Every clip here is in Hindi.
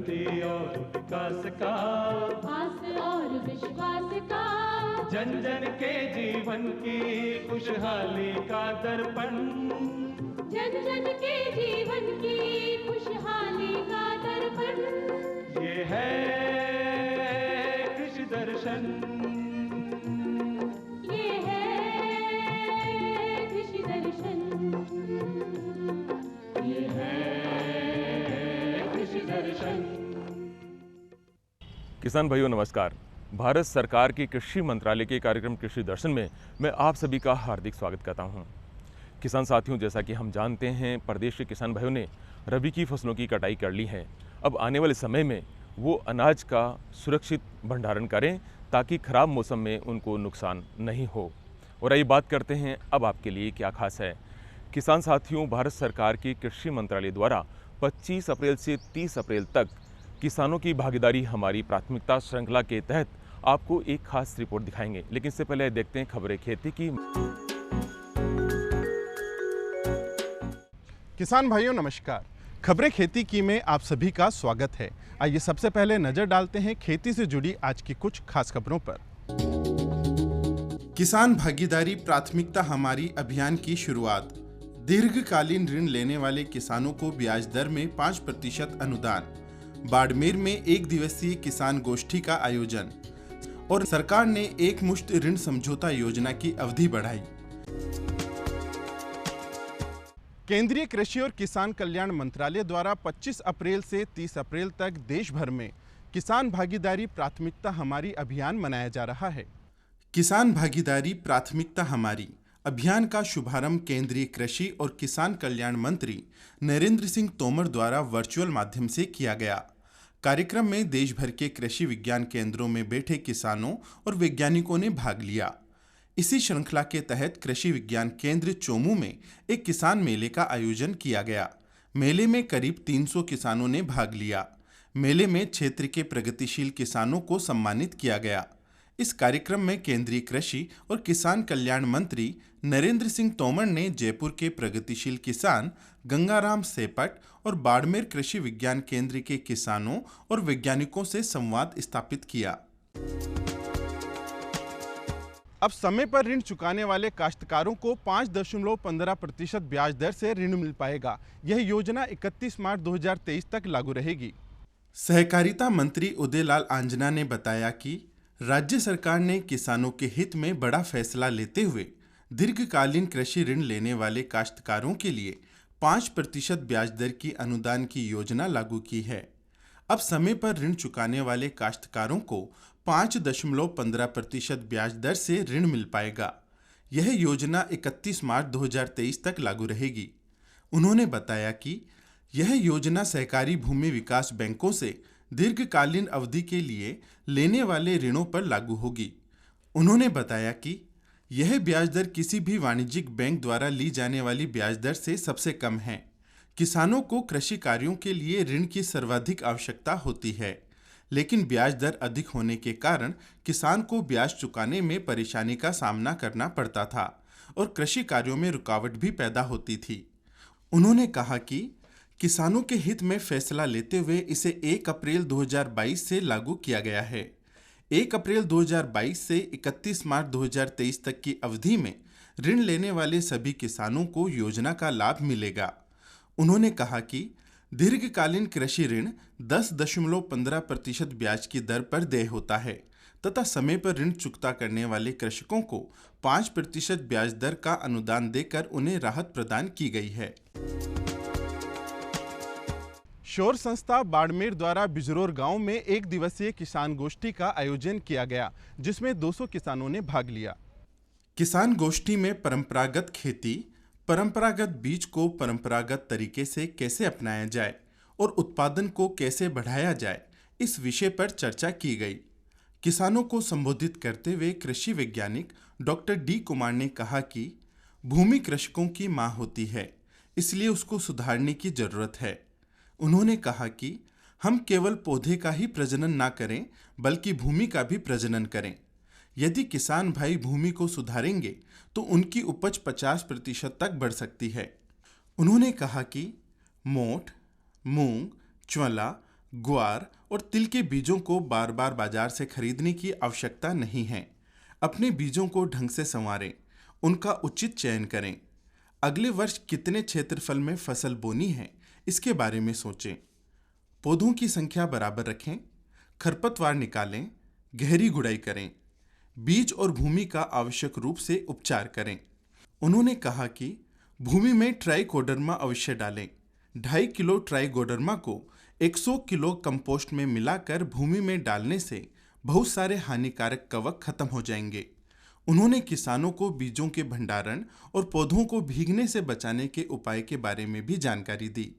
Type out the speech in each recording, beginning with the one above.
उन्नति और विकास का, आस और विश्वास का, जन जन के जीवन की खुशहाली का दर्पण, जन जन के जीवन की खुशहाली का दर्पण। ये है कृषि दर्शन, ये है कृषि दर्शन, ये है कृषि दर्शन। किसान भाइयों नमस्कार। भारत सरकार की कृषि मंत्रालय के कार्यक्रम कृषि दर्शन में मैं आप सभी का हार्दिक स्वागत करता हूं। किसान साथियों, जैसा कि हम जानते हैं, प्रदेश के किसान भाइयों ने रबी की फसलों की कटाई कर ली है। अब आने वाले समय में वो अनाज का सुरक्षित भंडारण करें ताकि खराब मौसम में उनको नुकसान नहीं हो। और आइए बात करते हैं अब आपके लिए क्या खास है। किसान साथियों, भारत सरकार की कृषि मंत्रालय द्वारा 25 अप्रैल से 30 अप्रैल तक किसानों की भागीदारी हमारी प्राथमिकता श्रृंखला के तहत आपको एक खास रिपोर्ट दिखाएंगे। लेकिन इससे पहले देखते हैं खबरें खेती की। किसान भाइयों नमस्कार। खबरें खेती की में आप सभी का स्वागत है। आइए सबसे पहले नजर डालते हैं खेती से जुड़ी आज की कुछ खास खबरों पर। किसान भागीदारी प्राथमिकता हमारी अभियान की शुरुआत। दीर्घकालीन ऋण लेने वाले किसानों को ब्याज दर में 5% अनुदान। बाड़मेर में एक दिवसीय किसान गोष्ठी का आयोजन। और सरकार ने एक मुश्त ऋण समझौता योजना की अवधि बढ़ाई। केंद्रीय कृषि और किसान कल्याण मंत्रालय द्वारा 25 अप्रैल से 30 अप्रैल तक देश भर में किसान भागीदारी प्राथमिकता हमारी अभियान मनाया जा रहा है। किसान भागीदारी प्राथमिकता हमारी अभियान का शुभारंभ केंद्रीय कृषि और किसान कल्याण मंत्री नरेंद्र सिंह तोमर द्वारा वर्चुअल माध्यम से किया गया। कार्यक्रम में देश भर के कृषि विज्ञान केंद्रों में बैठे किसानों और वैज्ञानिकों ने भाग लिया। इसी श्रृंखला के तहत कृषि विज्ञान केंद्र चोमू में एक किसान मेले का आयोजन किया गया। मेले में करीब 300 किसानों ने भाग लिया। मेले में क्षेत्र के प्रगतिशील किसानों को सम्मानित किया गया। इस कार्यक्रम में केंद्रीय कृषि और किसान कल्याण मंत्री नरेंद्र सिंह तोमर ने जयपुर के प्रगतिशील किसान गंगाराम सेपट और बाड़मेर कृषि विज्ञान केंद्र के किसानों और वैज्ञानिकों से संवाद स्थापित किया। अब समय पर ऋण चुकाने वाले काश्तकारों को 5.15% ब्याज दर से ऋण मिल पाएगा। यह योजना 31 मार्च 2023 तक लागू रहेगी। सहकारिता मंत्री उदयलाल आंजना ने बताया कि राज्य सरकार ने किसानों के हित में बड़ा फैसला लेते हुए दीर्घकालीन कृषि ऋण लेने वाले काश्तकारों के लिए 5% ब्याज दर की अनुदान की योजना लागू की है। अब समय पर ऋण चुकाने वाले काश्तकारों को 5.15% ब्याज दर से ऋण मिल पाएगा। यह योजना 31 मार्च 2023 तक लागू रहेगी। उन्होंने बताया कि यह योजना सहकारी भूमि विकास बैंकों से दीर्घकालीन अवधि के लिए लेने वाले ऋणों पर लागू होगी। उन्होंने बताया कि यह ब्याज दर किसी भी वाणिज्यिक बैंक द्वारा ली जाने वाली ब्याज दर से सबसे कम है। किसानों को कृषि कार्यों के लिए ऋण की सर्वाधिक आवश्यकता होती है, लेकिन ब्याज दर अधिक होने के कारण किसान को ब्याज चुकाने में परेशानी का सामना करना पड़ता था और कृषि कार्यों में रुकावट भी पैदा होती थी। उन्होंने कहा कि किसानों के हित में फैसला लेते हुए इसे 1 अप्रैल 2022 से लागू किया गया है। 1 अप्रैल 2022 से 31 मार्च 2023 तक की अवधि में ऋण लेने वाले सभी किसानों को योजना का लाभ मिलेगा। उन्होंने कहा कि दीर्घकालीन कृषि ऋण 10.15% ब्याज की दर पर देय होता है तथा समय पर ऋण चुकता करने वाले कृषकों को 5% ब्याज दर का अनुदान देकर उन्हें राहत प्रदान की गई है। शोर संस्था बाड़मेर द्वारा बिजरोर गांव में एक दिवसीय किसान गोष्ठी का आयोजन किया गया, जिसमें 200 किसानों ने भाग लिया। किसान गोष्ठी में परंपरागत खेती, परंपरागत बीज को परंपरागत तरीके से कैसे अपनाया जाए और उत्पादन को कैसे बढ़ाया जाए, इस विषय पर चर्चा की गई। किसानों को संबोधित करते हुए कृषि वैज्ञानिक डॉक्टर डी कुमार ने कहा कि भूमि कृषकों की मां होती है, इसलिए उसको सुधारने की जरूरत है। उन्होंने कहा कि हम केवल पौधे का ही प्रजनन ना करें, बल्कि भूमि का भी प्रजनन करें। यदि किसान भाई भूमि को सुधारेंगे तो उनकी उपज 50% तक बढ़ सकती है। उन्होंने कहा कि मोठ, मूंग, ज्वाला, ग्वार और तिल के बीजों को बार बार बाजार से खरीदने की आवश्यकता नहीं है। अपने बीजों को ढंग से संवारें, उनका उचित चयन करें। अगले वर्ष कितने क्षेत्रफल में फसल बोनी है, इसके बारे में सोचें। पौधों की संख्या बराबर रखें, खरपतवार निकालें, गहरी गुड़ाई करें, बीज और भूमि का आवश्यक रूप से उपचार करें। उन्होंने कहा कि भूमि में ट्राइकोडर्मा अवश्य डालें। 2.5 किलो ट्राइकोडर्मा को 100 किलो कंपोस्ट में मिलाकर भूमि में डालने से बहुत सारे हानिकारक कवक खत्म हो जाएंगे। उन्होंने किसानों को बीजों के भंडारण और पौधों को भीगने से बचाने के उपाय के बारे में भी जानकारी दी।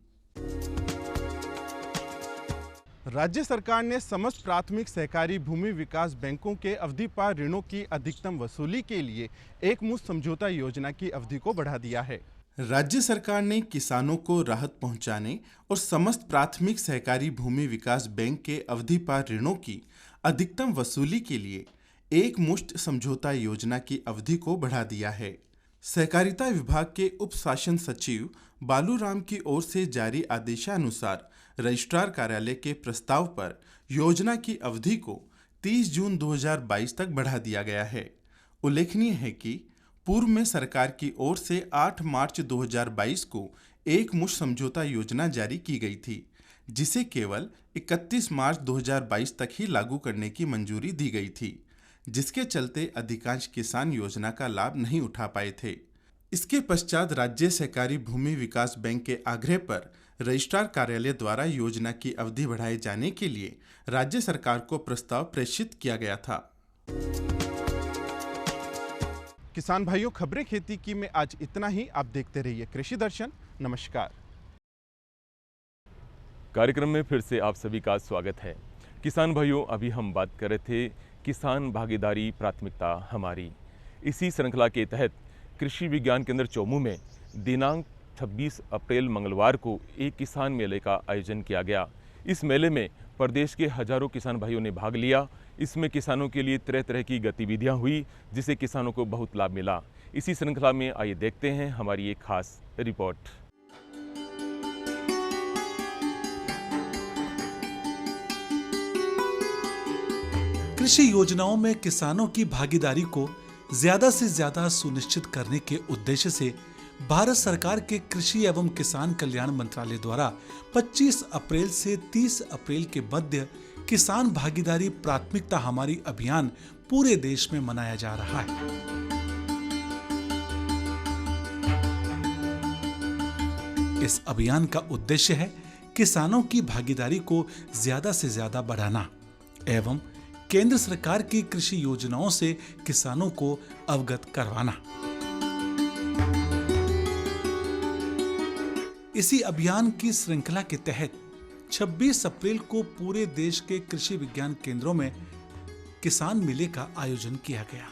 राज्य सरकार ने समस्त प्राथमिक सहकारी भूमि विकास बैंकों के अवधि पार ऋणों की अधिकतम वसूली के लिए एकमुश्त समझौता योजना की अवधि को बढ़ा दिया है। राज्य सरकार ने किसानों को राहत पहुंचाने और समस्त प्राथमिक सहकारी भूमि विकास बैंक के अवधि पार ऋणों की अधिकतम वसूली के लिए एकमुश्त समझौता योजना की अवधि को बढ़ा दिया है। सहकारिता विभाग के उप शासन सचिव बालूराम की ओर से जारी आदेशानुसार रजिस्ट्रार कार्यालय के प्रस्ताव पर योजना की अवधि को 30 जून 2022 तक बढ़ा दिया गया है। उल्लेखनीय है कि पूर्व में सरकार की ओर से 8 मार्च 2022 को एकमुश्त समझौता योजना जारी की गई थी, जिसे केवल 31 मार्च 2022 तक ही लागू करने की मंजूरी दी गई थी, जिसके चलते अधिकांश किसान योजना का लाभ नहीं उठा पाए थे। इसके पश्चात राज्य सहकारी भूमि विकास बैंक के आग्रह पर रजिस्ट्रार कार्यालय द्वारा योजना की अवधि बढ़ाए जाने के लिए राज्य सरकार को प्रस्ताव प्रेषित किया गया था। किसान भाइयों, खबरें खेती की में आज इतना ही। आप देखते रहिए कृषि दर्शन। नमस्कार। कार्यक्रम में फिर से आप सभी का स्वागत है। किसान भाइयों, अभी हम बात कर रहे थे किसान भागीदारी प्राथमिकता हमारी। इसी श्रृंखला के तहत कृषि विज्ञान केंद्र चोमू में दिनांक 26 अप्रैल मंगलवार को एक किसान मेले का आयोजन किया गया। इस मेले में प्रदेश के हजारों किसान भाइयों ने भाग लिया। इसमें किसानों के लिए तरह तरह की गतिविधियां हुई, जिससे किसानों को बहुत लाभ मिला। इसी श्रृंखला में आइए देखते हैं हमारी एक खास रिपोर्ट। कृषि योजनाओं में किसानों की भागीदारी को ज्यादा से ज्यादा सुनिश्चित करने के उद्देश्य से भारत सरकार के कृषि एवं किसान कल्याण मंत्रालय द्वारा 25 अप्रैल से 30 अप्रैल के मध्य किसान भागीदारी प्राथमिकता हमारी अभियान पूरे देश में मनाया जा रहा है। इस अभियान का उद्देश्य है किसानों की भागीदारी को ज्यादा से ज्यादा बढ़ाना एवं केंद्र सरकार की कृषि योजनाओं से किसानों को अवगत करवाना। इसी अभियान की श्रृंखला के तहत 26 अप्रैल को पूरे देश के कृषि विज्ञान केंद्रों में किसान मेले का आयोजन किया गया।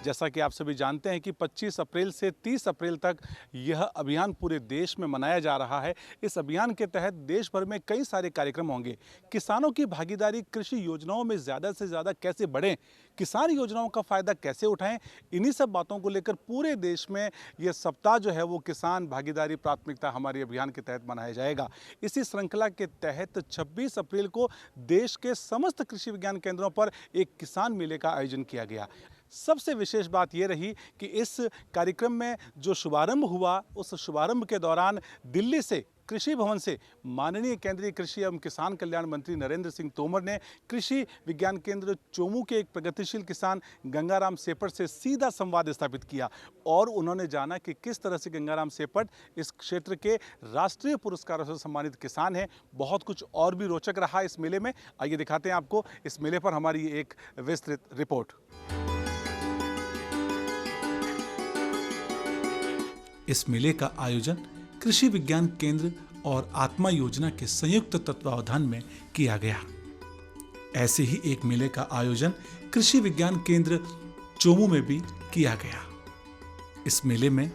जैसा कि आप सभी जानते हैं कि 25 अप्रैल से 30 अप्रैल तक यह अभियान पूरे देश में मनाया जा रहा है। इस अभियान के तहत देश भर में कई सारे कार्यक्रम होंगे। किसानों की भागीदारी कृषि योजनाओं में ज़्यादा से ज़्यादा कैसे बढ़ें, किसान योजनाओं का फ़ायदा कैसे उठाएं, इन्हीं सब बातों को लेकर पूरे देश में यह सप्ताह जो है वो किसान भागीदारी प्राथमिकता हमारी अभियान के तहत मनाया जाएगा। इसी श्रृंखला के तहत 26 अप्रैल को देश के समस्त कृषि विज्ञान केंद्रों पर एक किसान मेले का आयोजन किया गया। सबसे विशेष बात यह रही कि इस कार्यक्रम में जो शुभारंभ हुआ, उस शुभारंभ के दौरान दिल्ली से कृषि भवन से माननीय केंद्रीय कृषि एवं किसान कल्याण मंत्री नरेंद्र सिंह तोमर ने कृषि विज्ञान केंद्र चोमू के एक प्रगतिशील किसान गंगाराम सेपट से सीधा संवाद स्थापित किया और उन्होंने जाना कि किस तरह से गंगाराम सेपट इस क्षेत्र के राष्ट्रीय पुरस्कारों से सम्मानित किसान हैं। बहुत कुछ और भी रोचक रहा इस मेले में। आइए दिखाते हैं आपको इस मेले पर हमारी एक विस्तृत रिपोर्ट। इस मेले का आयोजन कृषि विज्ञान केंद्र और आत्मा योजना के संयुक्त तत्वावधान में किया गया। ऐसे ही एक मेले का आयोजन कृषि विज्ञान केंद्र चोमू में भी किया गया। इस मेले में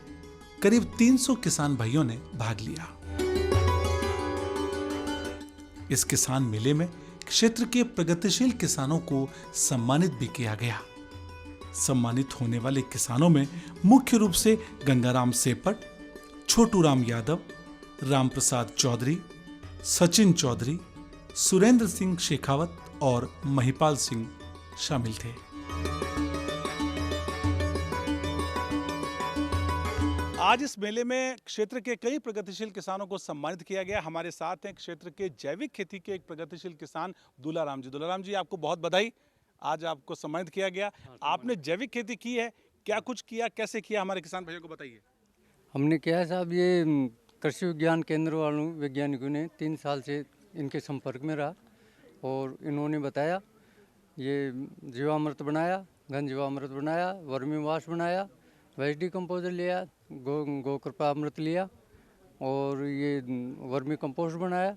करीब 300 किसान भाइयों ने भाग लिया। इस किसान मेले में क्षेत्र के प्रगतिशील किसानों को सम्मानित भी किया गया। सम्मानित होने वाले किसानों में मुख्य रूप से गंगाराम सेपट, छोटू राम यादव, रामप्रसाद चौधरी, सचिन चौधरी, सुरेंद्र सिंह शेखावत और महिपाल सिंह शामिल थे। आज इस मेले में क्षेत्र के कई प्रगतिशील किसानों को सम्मानित किया गया। हमारे साथ हैं क्षेत्र के जैविक खेती के एक प्रगतिशील किसान दुलाराम जी। दुलाराम जी, आपको बहुत बधाई, आज आपको सम्मानित किया गया। आपने जैविक खेती की है, क्या कुछ किया, कैसे किया, हमारे किसान भाइयों को बताइए। हमने किया है साहब, ये कृषि विज्ञान केंद्र वालों वैज्ञानिकों ने 3 साल से इनके संपर्क में रहा और इन्होंने बताया, ये जीवामृत बनाया, घन जीवामृत बनाया, वर्मी वाश बनाया, वेस्ट डिकम्पोजर लिया, गो कृपा अमृत लिया और ये वर्मी कंपोस्ट बनाया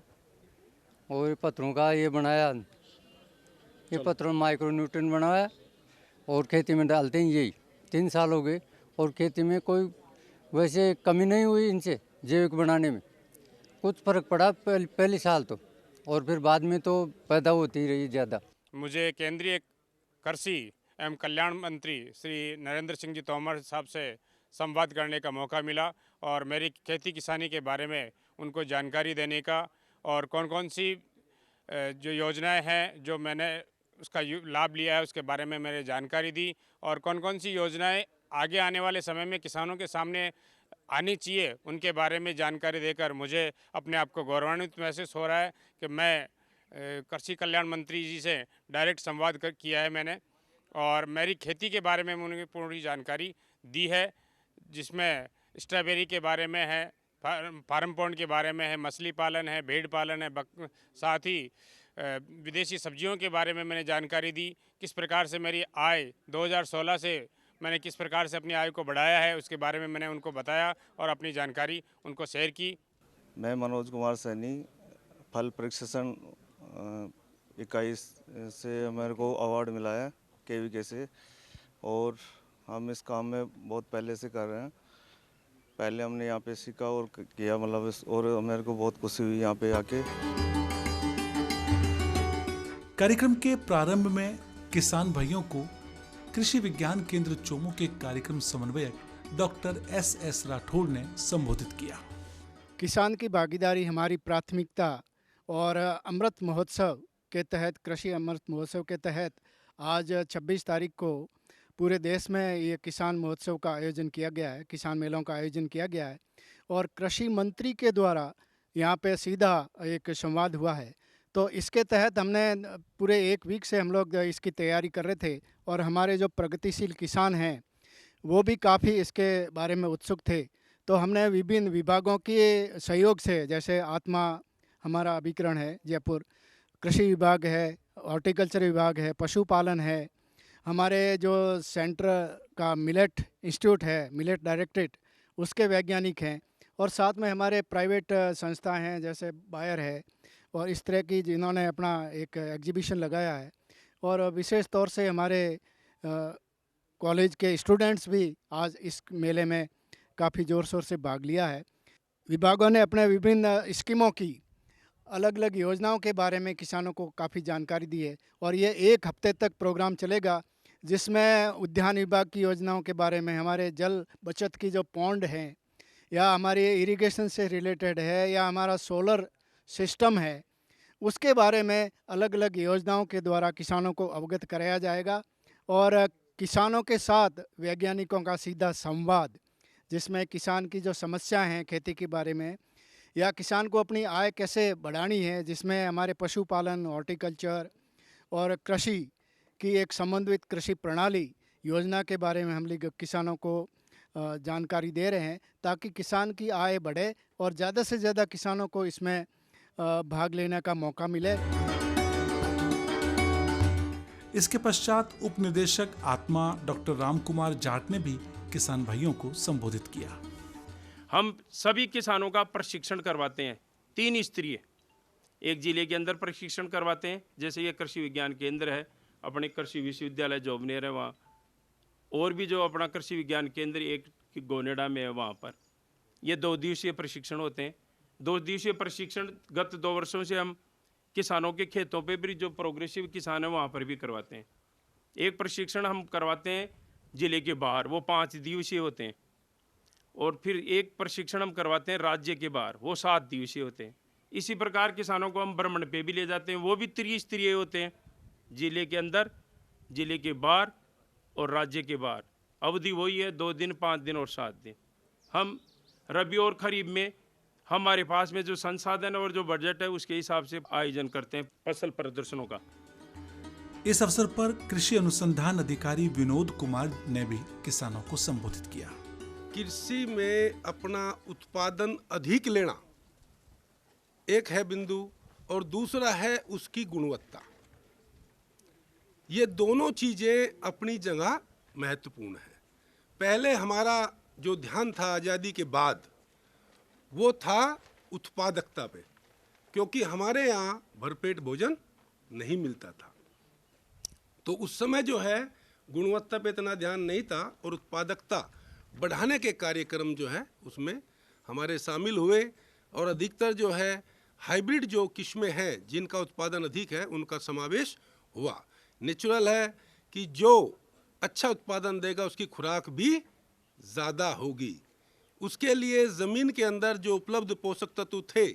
और पत्थरों का ये बनाया, ये पत्थरों माइक्रो न्यूट्रिएंट बनाया और खेती में डालते हैं। यही 3 साल हो गए और खेती में कोई वैसे कमी नहीं हुई इनसे जैविक बनाने में। कुछ फर्क पड़ा पहले साल तो, और फिर बाद में तो पैदा होती रही ज़्यादा। मुझे केंद्रीय कृषि एवं कल्याण मंत्री श्री नरेंद्र सिंह जी तोमर साहब से संवाद करने का मौका मिला और मेरी खेती किसानी के बारे में उनको जानकारी देने का और कौन कौन सी जो योजनाएं हैं जो मैंने उसका लाभ लिया है उसके बारे में मैंने जानकारी दी और कौन कौन सी योजनाएं आगे आने वाले समय में किसानों के सामने आनी चाहिए उनके बारे में जानकारी देकर मुझे अपने आप को गौरवान्वित महसूस हो रहा है कि मैं कृषि कल्याण मंत्री जी से डायरेक्ट संवाद किया है मैंने और मेरी खेती के बारे में उन्हें पूरी जानकारी दी है, जिसमें स्ट्रॉबेरी के बारे में है, फार्म पॉन्ड के बारे में है, मछली पालन है, भेड़ पालन है, साथ ही विदेशी सब्जियों के बारे में मैंने जानकारी दी। किस प्रकार से मेरी आय 2016 से मैंने किस प्रकार से अपनी आय को बढ़ाया है उसके बारे में मैंने उनको बताया और अपनी जानकारी उनको शेयर की। मैं मनोज कुमार सैनी, फल प्रशिक्षण इकाई से मेरे को अवार्ड मिला है KVK से और हम इस काम में बहुत पहले से कर रहे हैं। पहले हमने यहाँ पे सीखा और किया, मतलब और मेरे को बहुत खुशी हुई यहाँ पे आके। कार्यक्रम के प्रारंभ में किसान भाइयों को कृषि विज्ञान केंद्र चोमू के कार्यक्रम समन्वयक डॉक्टर SS राठौड़ ने संबोधित किया। किसान की भागीदारी हमारी प्राथमिकता और अमृत महोत्सव के तहत, कृषि अमृत महोत्सव के तहत आज 26 तारीख को पूरे देश में ये किसान महोत्सव का आयोजन किया गया है, किसान मेलों का आयोजन किया गया है और कृषि मंत्री के द्वारा यहाँ पे सीधा एक संवाद हुआ है। तो इसके तहत हमने पूरे 1 वीक से हम लोग इसकी तैयारी कर रहे थे और हमारे जो प्रगतिशील किसान हैं वो भी काफ़ी इसके बारे में उत्सुक थे। तो हमने विभिन्न विभागों के सहयोग से, जैसे आत्मा हमारा अभिकरण है जयपुर, कृषि विभाग है, हॉर्टिकल्चर विभाग है, पशुपालन है, हमारे जो सेंटर का मिलेट इंस्टीट्यूट है, मिलेट डायरेक्टरेट, उसके वैज्ञानिक हैं और साथ में हमारे प्राइवेट संस्था हैं जैसे बायर है और इस तरह की जिन्होंने अपना एक एग्जीबिशन लगाया है और विशेष तौर से हमारे कॉलेज के स्टूडेंट्स भी आज इस मेले में काफ़ी ज़ोर शोर से भाग लिया है। विभागों ने अपने विभिन्न स्कीमों की, अलग अलग योजनाओं के बारे में किसानों को काफ़ी जानकारी दी है और ये 1 हफ्ते तक प्रोग्राम चलेगा, जिसमें उद्यान विभाग की योजनाओं के बारे में, हमारे जल बचत की जो पॉन्ड हैं या हमारे इरिगेशन से रिलेटेड है या हमारा सोलर सिस्टम है, उसके बारे में अलग अलग योजनाओं के द्वारा किसानों को अवगत कराया जाएगा और किसानों के साथ वैज्ञानिकों का सीधा संवाद, जिसमें किसान की जो समस्या हैं खेती के बारे में या किसान को अपनी आय कैसे बढ़ानी है, जिसमें हमारे पशुपालन, हॉर्टिकल्चर और कृषि की एक समन्वित कृषि प्रणाली योजना के बारे में हम लोग किसानों को जानकारी दे रहे हैं ताकि किसान की आय बढ़े और ज़्यादा से ज़्यादा किसानों को इसमें भाग लेने का मौका मिले। इसके पश्चात उप निदेशक आत्मा डॉक्टर राम कुमार जाट ने भी किसान भाइयों को संबोधित किया। हम सभी किसानों का प्रशिक्षण करवाते हैं, 3 स्तरीय, एक जिले के अंदर प्रशिक्षण करवाते हैं, जैसे ये कृषि विज्ञान केंद्र है, अपने कृषि विश्वविद्यालय जोबनेर है वहाँ, और भी जो अपना कृषि विज्ञान केंद्र एक गोनेडा में है वहाँ पर ये 2 दिवसीय प्रशिक्षण होते हैं। 2 दिवसीय प्रशिक्षण गत 2 वर्षों से हम किसानों के खेतों पे भी जो प्रोग्रेसिव किसान है वहाँ पर भी करवाते हैं। एक प्रशिक्षण हम करवाते हैं जिले के बाहर, वो 5 दिवसीय होते हैं। और फिर एक प्रशिक्षण हम करवाते हैं राज्य के बाहर, वो 7 दिवसीय होते हैं। इसी प्रकार किसानों को हम भ्रमण पे भी ले जाते हैं, वो भी त्रिस्तरीय होते हैं, जिले के अंदर, जिले के बाहर और राज्य के बाहर। अवधि वही है, 2 दिन, 5 दिन और 7 दिन। हम रबी और खरीफ में हमारे पास में जो संसाधन और जो बजट है उसके हिसाब से आयोजन करते हैं फसल प्रदर्शनों का। इस अवसर पर कृषि अनुसंधान अधिकारी विनोद कुमार ने भी किसानों को संबोधित किया। कृषि में अपना उत्पादन अधिक लेना एक है बिंदु, और दूसरा है उसकी गुणवत्ता। ये दोनों चीज़ें अपनी जगह महत्वपूर्ण है। पहले हमारा जो ध्यान था आज़ादी के बाद वो था उत्पादकता पे, क्योंकि हमारे यहाँ भरपेट भोजन नहीं मिलता था। तो उस समय जो है गुणवत्ता पे इतना ध्यान नहीं था, और उत्पादकता बढ़ाने के कार्यक्रम जो है उसमें हमारे शामिल हुए, और अधिकतर जो है हाइब्रिड जो किस्में हैं जिनका उत्पादन अधिक है उनका समावेश हुआ। नेचुरल है कि जो अच्छा उत्पादन देगा उसकी खुराक भी ज़्यादा होगी। उसके लिए ज़मीन के अंदर जो उपलब्ध पोषक तत्व थे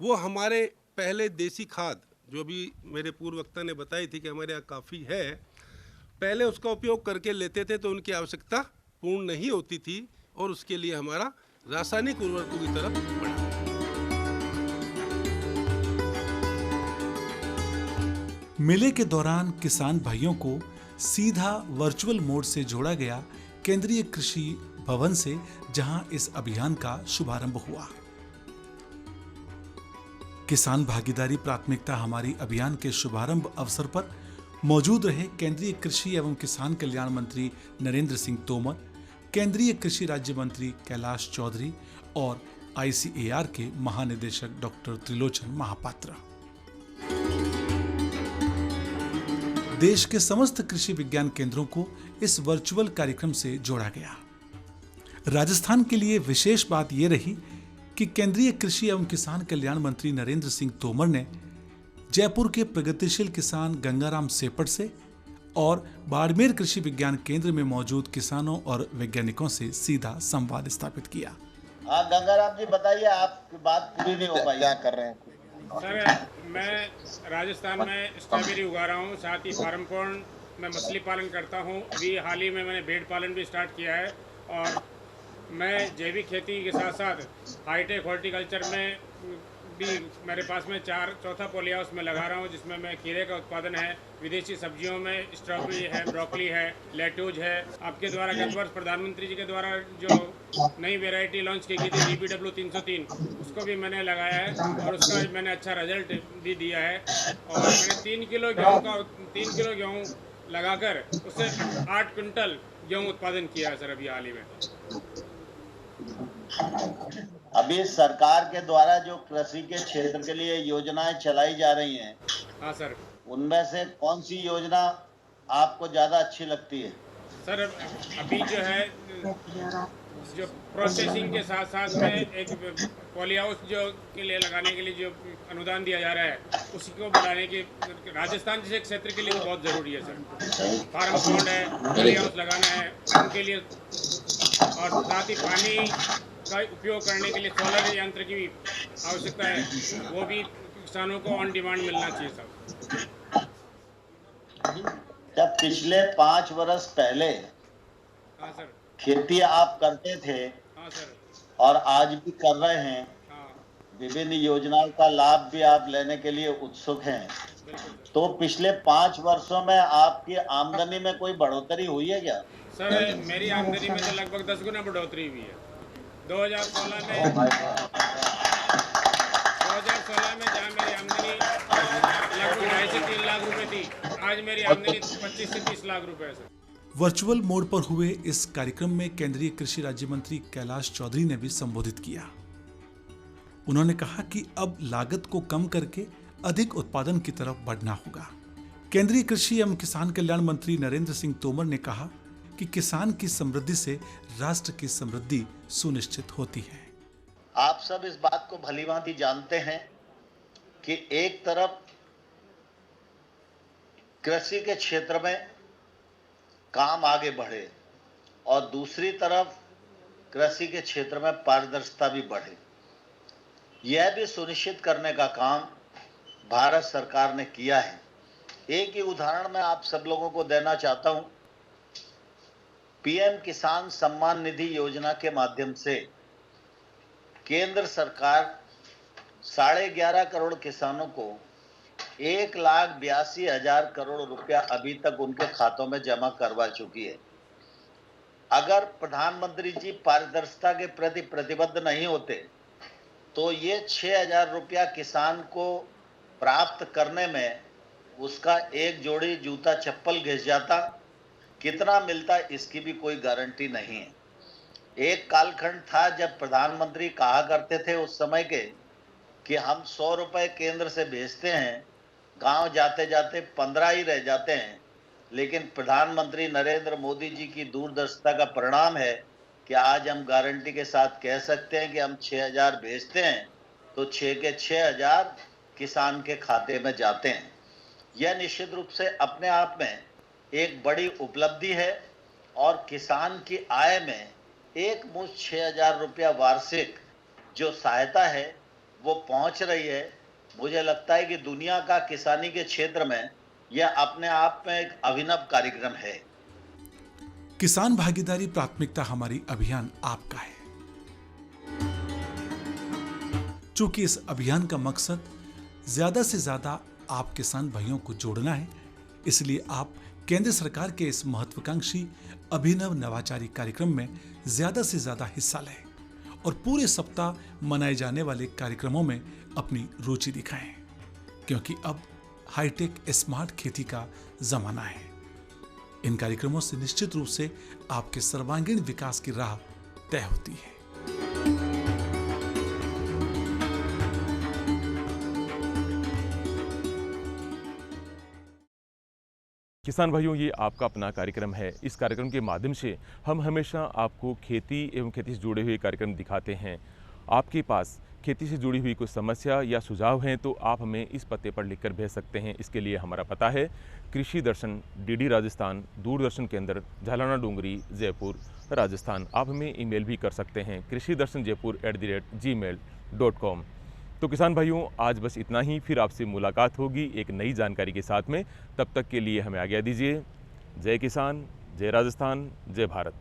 वो हमारे पहले देसी खाद, जो भी मेरे पूर्व वक्ता ने बताई थी कि हमारे यहाँ काफ़ी है, पहले उसका उपयोग करके लेते थे तो उनकी आवश्यकता पूर्ण नहीं होती थी, और उसके लिए हमारा रासायनिक उर्वरकों की तरफ बढ़ा। मेले के दौरान किसान भाइयों को सीधा वर्चुअल मोड से जोड़ा गया केंद्रीय कृषि भवन से, जहां इस अभियान का शुभारंभ हुआ। किसान भागीदारी प्राथमिकता हमारी अभियान के शुभारंभ अवसर पर मौजूद रहे केंद्रीय कृषि एवं किसान कल्याण मंत्री नरेंद्र सिंह तोमर, केंद्रीय कृषि राज्य मंत्री कैलाश चौधरी और ICAR के महानिदेशक डॉक्टर त्रिलोचन महापात्र। देश के समस्त कृषि विज्ञान केंद्रों को इस वर्चुअल कार्यक्रम से जोड़ा गया। राजस्थान के लिए विशेष बात यह रही कि केंद्रीय कृषि एवं किसान कल्याण मंत्री नरेंद्र सिंह तोमर ने जयपुर के प्रगतिशील किसान गंगाराम सेपट से और बाड़मेर कृषि विज्ञान केंद्र में मौजूद किसानों और वैज्ञानिकों से सीधा संवाद स्थापित किया। हाँ गंगाराम जी बताइए, आपकी बात पूरी नहीं हो पाई, क्या कर रहे हैं? सर मैं राजस्थान में स्ट्रॉबेरी उगा रहा हूँ, साथ ही फार्म पॉन्ड में मछली पालन करता हूँ। अभी हाल ही में मैंने भेड़ पालन भी स्टार्ट किया है, और मैं जैविक खेती के साथ साथ हाईटेक हॉर्टिकल्चर में भी मेरे पास में चौथा पॉली हाउस में लगा रहा हूँ, जिसमें मैं खीरे का उत्पादन है, विदेशी सब्जियों में स्ट्रॉबेरी है, ब्रोकली है, लेट्यूज है। आपके द्वारा गत वर्ष प्रधानमंत्री जी के द्वारा जो नई वैरायटी लॉन्च की गई थी DPW 303, उसको भी मैंने लगाया है, और उसका मैंने अच्छा रिजल्ट भी दिया है। और मैंने 3 किलो गेहूँ लगाकर उससे 8 क्विंटल गेहूँ उत्पादन किया है सर अभी हाल ही में। अभी सरकार के द्वारा जो कृषि के क्षेत्र के लिए योजनाएं चलाई जा रही हैं, हाँ सर, उनमें से कौन सी योजना आपको ज्यादा अच्छी लगती है? सर अभी जो है जो प्रोसेसिंग के साथ साथ में एक पॉली हाउस जो के लिए लगाने के लिए जो अनुदान दिया जा रहा है, उसी को बढ़ाने की राजस्थान जैसे क्षेत्र के लिए तो बहुत ज़रूरी है सर। फार्म पॉन्ड है, पॉली हाउस लगाना है उनके लिए, और साथ ही पानी का उपयोग करने के लिए सोलर यंत्र की भी आवश्यकता है, वो भी किसानों को ऑन डिमांड मिलना चाहिए सर। जब पिछले 5 वर्ष पहले हाँ सर, खेती आप करते थे, हाँ सर, और आज भी कर रहे हैं, हाँ, विभिन्न योजनाओं का लाभ भी आप लेने के लिए उत्सुक हैं, तो पिछले 5 वर्षों में आपकी आमदनी में कोई बढ़ोतरी हुई है क्या? सर मेरी आमदनी में तो लगभग 10 गुना बढ़ोतरी हुई है। 2016 में जहाँ मेरी आमदनी लगभग 2.5 से 3 लाख रुपए थी, आज मेरी आमदनी 25 से 30 लाख रुपए है सर। वर्चुअल मोड पर हुए इस कार्यक्रम में केंद्रीय कृषि राज्य मंत्री कैलाश चौधरी ने भी संबोधित किया। उन्होंने कहा कि अब लागत को कम करके अधिक उत्पादन की तरफ बढ़ना होगा। केंद्रीय कृषि एवं किसान कल्याण मंत्री नरेंद्र सिंह तोमर ने कहा कि किसान की समृद्धि से राष्ट्र की समृद्धि सुनिश्चित होती है। आप सब इस बात को भलीभांति जानते हैं कि एक तरफ कृषि के क्षेत्र में काम आगे बढ़े और दूसरी तरफ कृषि के क्षेत्र में पारदर्शिता भी बढ़े। यह भी सुनिश्चित करने का काम भारत सरकार ने किया है। एक ही उदाहरण मैं आप सब लोगों को देना चाहता हूं। पीएम किसान सम्मान निधि योजना के माध्यम से केंद्र सरकार 11.5 करोड़ किसानों को 1,82,000 करोड़ रुपया अभी तक उनके खातों में जमा करवा चुकी है। अगर प्रधानमंत्री जी पारदर्शिता के प्रति प्रतिबद्ध नहीं होते तो ये 6,000 रुपया किसान को प्राप्त करने में उसका एक जोड़ी जूता चप्पल घिस जाता। कितना मिलता इसकी भी कोई गारंटी नहीं है। एक कालखंड था जब प्रधानमंत्री कहा करते थे उस समय के कि हम 100 रुपए केंद्र से भेजते हैं, गांव जाते जाते 15 ही रह जाते हैं। लेकिन प्रधानमंत्री नरेंद्र मोदी जी की दूरदर्शिता का परिणाम है कि आज हम गारंटी के साथ कह सकते हैं कि हम 6,000 भेजते हैं तो 6 के 6,000 किसान के खाते में जाते हैं। यह निश्चित रूप से अपने आप में एक बड़ी उपलब्धि है और किसान की आय में एक मुश्त 6,000 रुपया वार्षिक जो सहायता है वो पहुंच रही है। मुझे लगता है कि दुनिया का किसानी के क्षेत्र में यह अपने आप में एक अभिनव कार्यक्रम है। किसान भागीदारी प्राथमिकता हमारी अभियान आपका है। चूंकि इस अभियान का मकसद ज्यादा से ज्यादा आप किसान भाइयों को जोड़ना है, इसलिए आप केंद्र सरकार के इस महत्वाकांक्षी अभिनव नवाचारी कार्यक्रम में ज्यादा से ज्यादा हिस्सा लें और पूरे सप्ताह मनाए जाने वाले कार्यक्रमों में अपनी रुचि दिखाएं, क्योंकि अब हाईटेक स्मार्ट खेती का जमाना है। इन कार्यक्रमों से निश्चित रूप से आपके सर्वांगीण विकास की राह तय होती है। किसान भाइयों, ये आपका अपना कार्यक्रम है। इस कार्यक्रम के माध्यम से हम हमेशा आपको खेती एवं खेती से जुड़े हुए कार्यक्रम दिखाते हैं। आपके पास खेती से जुड़ी हुई कोई समस्या या सुझाव हैं तो आप हमें इस पते पर लिखकर भेज सकते हैं। इसके लिए हमारा पता है कृषि दर्शन, डीडी राजस्थान, दूरदर्शन केंद्र, झालाना डूंगरी, जयपुर, राजस्थान। आप हमें ईमेल भी कर सकते हैं krishidarshanjaipur@gmail.com। तो किसान भाइयों, आज बस इतना ही। फिर आपसे मुलाकात होगी एक नई जानकारी के साथ में। तब तक के लिए हमें आज्ञा दीजिए। जय किसान, जय राजस्थान, जय भारत।